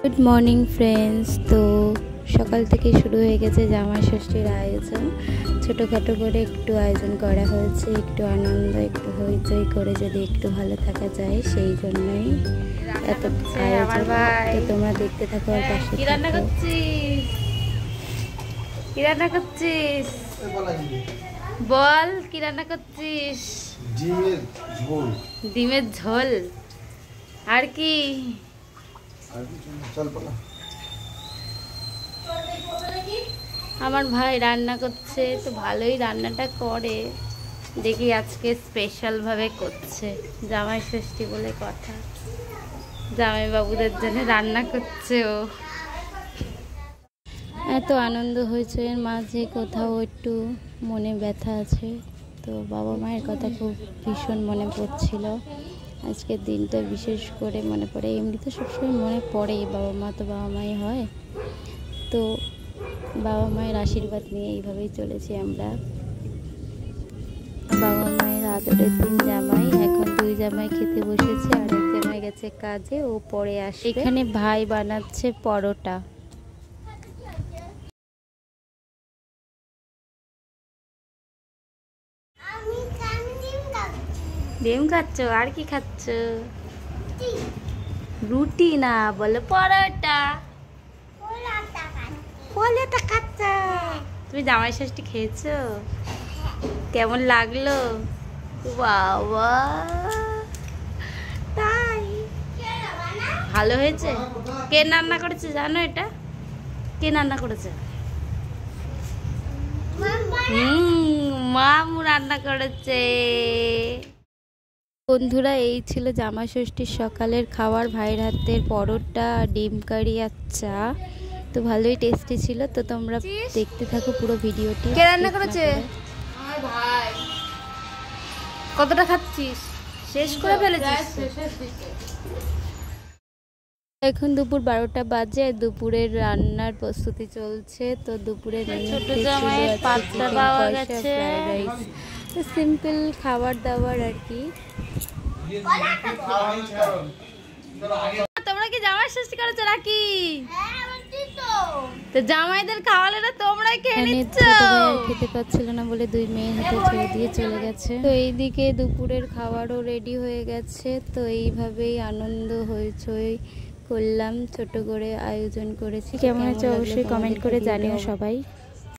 Good morning friends. তো সকাল থেকে শুরু হয়ে গেছে জামাই ষষ্ঠীর আয়োজন। ছোটোখাটো করে একটু আয়োজন করা হয়েছে, একটু আনন্দ, একটু হইচই করে যদি একটু ভালো থাকা যায়, সেই জন্যই এত আয়োজন। তো তোমরা দেখতে থাকো আর পাশে কি রান্না করছিস? কি রান্না করছিস? বল, কি রান্না করছিস? ডিমের ঝোল। ডিমের ঝোল আর কি? আমার ভাই রান্না করছে, তো ভালোই রান্নাটা করে। দেখি আজকে স্পেশাল ভাবে করছে, জামাই ষষ্ঠী বলে কথা। জামাই বাবুদের জন্য রান্না করছে ও। এত আনন্দ হয়েছে, এর মাঝে কোথাও একটু মনে ব্যথা আছে। তো বাবা মায়ের কথা খুব ভীষণ মনে পড়ছিল। আজকের দিনটা বিশেষ করে মনে পড়ে। এমনি তো সবসময় মনে পড়েই, বাবা মা তো বাবা মাই হয়। তো বাবা মায়ের আশীর্বাদ নিয়ে এইভাবেই চলেছি আমরা। বাবা মায়ের আদরের দিন জামাই, এখন দুই জামাই খেতে বসেছে, আর এক জামাই গেছে কাজে, ও পরে আসে। এখানে ভাই বানাচ্ছে পরোটা। ডিম খাচ্ছ? আর কি খাচ্ছ? রুটি না, বলো পরোটা। পরোটা খাচ্ছ? তুমি জামাই ষষ্ঠী খেয়েছো? কেমন লাগলো? বাবা, তাই ভালো হয়েছে? কে রান্না করেছে জানো? এটা কে রান্না করেছে? মামু রান্না করেছে। বন্ধুরা, এই ছিল জামাই ষষ্ঠীর সকালের খাবার। ভাইয়ের হাতের পরোটা, ডিম কারি আর চা। তো ভালোই টেস্টি ছিল। তো তোমরা দেখতে থাকো পুরো ভিডিওটি। কে রান্না করেছে? আমার ভাই। কতটা খাচ্ছিস? শেষ করে ফেলেছিস? এখন দুপুর 12টা বাজে, দুপুরের রান্নার প্রস্তুতি চলছে। তো দুপুরের ছোট জামাইয়ের পাত্তা পাওয়া গেছে, ফ্রাইড রাইস, তো সিম্পল খাবার দাবার আর কি। তোমরা কি জামাই ষষ্ঠী করেছো নাকি? তো জামাইদের খাওয়ালে না, তোমরাই খেয়ে নিচ্ছ। খেতে পাচ্ছিল না বলে দুই মেয়ের হাতে ছেড়ে দিয়ে চলে গেছে। তো এইদিকে দুপুরের খাবারও রেডি হয়ে গেছে। তো এইভাবেই আনন্দ হইচই করলাম, ছোট করে আয়োজন করেছি। কেমন হয়েছে অবশ্যই কমেন্ট করে জানিও সবাই।